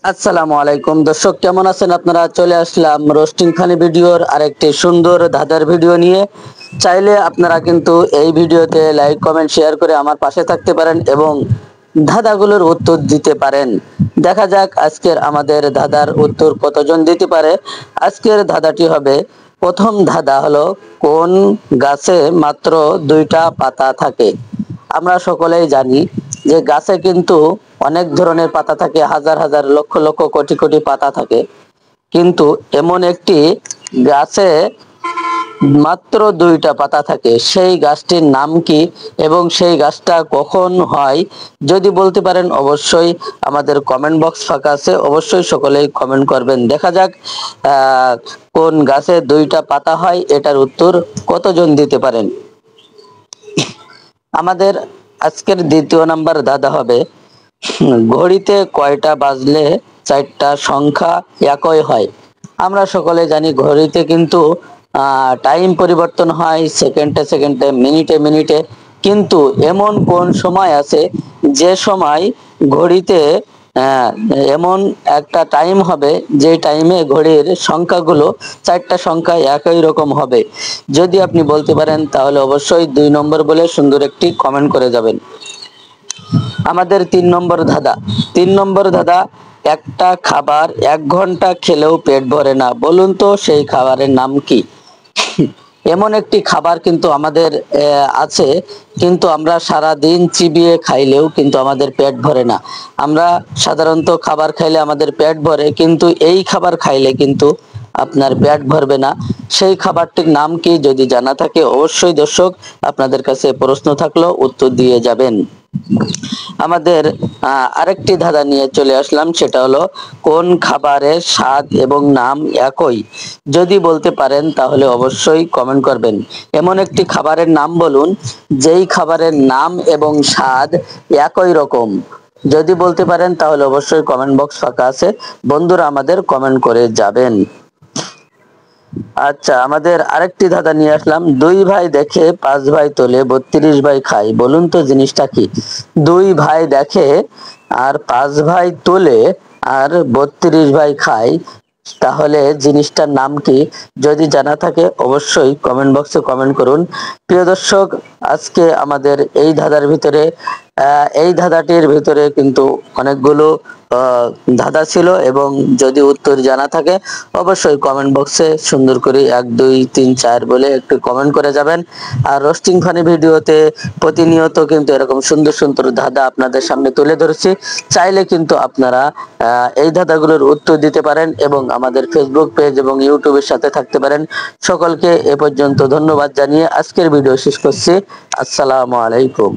আসসালামু আলাইকুম দর্শক, কেমন আছেন আপনারা? চলে আসলাম রোস্টিং ফানি ভিডিওর আরেকটি সুন্দর ধাঁধার ভিডিও নিয়ে। চাইলে আপনারা কিন্তু এই ভিডিওতে লাইক কমেন্ট শেয়ার করে আমার পাশে থাকতে পারেন এবং ধাঁধাগুলোর উত্তর দিতে পারেন। দেখা যাক আজকের আমাদের ধাঁধার উত্তর কতজন দিতে পারে। আজকের ধাঁধাটি হবে, প্রথম ধাঁধা হলো, কোন গাছে মাত্র দুইটা পাতা থাকে? আমরা সকলেই জানি যে গাছে কিন্তু অনেক ধরনের পাতা থাকে, হাজার হাজার লক্ষ লক্ষ কোটি কোটি পাতা থাকে, কিন্তু এমন একটি গাছে মাত্র দুইটা পাতা থাকে। সেই গাছটির নাম কি এবং সেই গাছটা কখন হয়? যদি বলতে পারেন অবশ্যই আমাদের কমেন্ট বক্স ফাঁকা আছে, অবশ্যই সকলেই কমেন্ট করবেন। দেখা যাক কোন গাছে দুইটা পাতা হয়, এটার উত্তর কতজন দিতে পারেন। আমাদের আজকের দ্বিতীয় নাম্বার ধাঁধা হবে, ঘড়িতে কয়টা বাজলে চারটা সংখ্যা একই হয়? আমরা সকলে জানি ঘড়িতে কিন্তু টাইম পরিবর্তন হয় সেকেন্ডে সেকেন্ডে, মিনিটে মিনিটে, কিন্তু এমন কোন সময় আছে যে সময় ঘড়িতে আহ, এমন একটা টাইম হবে যে টাইমে ঘড়ির সংখ্যাগুলো, চারটা সংখ্যা একই রকম হবে? যদি আপনি বলতে পারেন তাহলে অবশ্যই 2 নম্বর বলে সুন্দর একটি কমেন্ট করে যাবেন। আমাদের 3 নম্বর ধাঁধা, একটা খাবার 1 ঘন্টা খেলেও পেট ভরে না, বলুন তো সেই খাবারের নাম কি? এমন একটি খাবার কিন্তু আমাদের আছে, কিন্তু আমরা সারা দিন চিবিয়ে খাইলেও কিন্তু আমাদের পেট ভরে না। আমরা সাধারণত খাবার খাইলে আমাদের পেট ভরে, কিন্তু এই খাবার খাইলে কিন্তু আপনার পেট ভরবে না। সেই খাবারটির নাম কি? যদি জানা থাকে অবশ্যই দর্শক আপনাদের কাছে প্রশ্ন থাকলো, উত্তর দিয়ে যাবেন। আমাদের আরেকটি ধাঁধা নিয়ে চলে আসলাম, সেটা হলো, কোন খাবারের স্বাদ এবং নাম একই? যদি বলতে পারেন তাহলে অবশ্যই কমেন্ট করবেন। এমন একটি খাবারের নাম বলুন যেই খাবারের নাম এবং স্বাদ একই রকম। যদি বলতে পারেন তাহলে অবশ্যই কমেন্ট বক্স ফাঁকা আছে, বন্ধুরা আমাদের কমেন্ট করে যাবেন। আচ্ছা, আমাদের আরেকটি ধাঁধা নিয়ে আসলাম, 2 ভাই দেখে 5 ভাই তোলে 32 ভাই খায়, বলুন তো জিনিসটা কি? 2 ভাই দেখে আর 5 ভাই তোলে আর 32 ভাই খায়, তাহলে জিনিসটার নাম কি? যদি জানা থাকে অবশ্যই কমেন্ট বক্সে কমেন্ট করুন। প্রিয় দর্শক, আজকে আমাদের এই ধাঁধাটির ভিতরে কিন্তু অনেকগুলো ধাঁধা ছিল, এবং যদি উত্তর জানা থাকে অবশ্যই কমেন্ট বক্সে সুন্দর করে 1 2 3 4 বলে একটু কমেন্ট করে যাবেন। আর রোস্টিং ফানি ভিডিওতে প্রতিনিয়ত কিন্তু এরকম সুন্দর সুন্দর ধাঁধা আপনাদের সামনে তুলে ধরছি। চাইলে কিন্তু আপনারা এই ধাঁধাগুলোর উত্তর দিতে পারেন এবং আমাদের ফেসবুক পেজ এবং ইউটিউবের সাথে থাকতে পারেন। সকলকে এ পর্যন্ত ধন্যবাদ জানিয়ে আজকের ভিডিও শেষ করছি। আসসালামু আলাইকুম।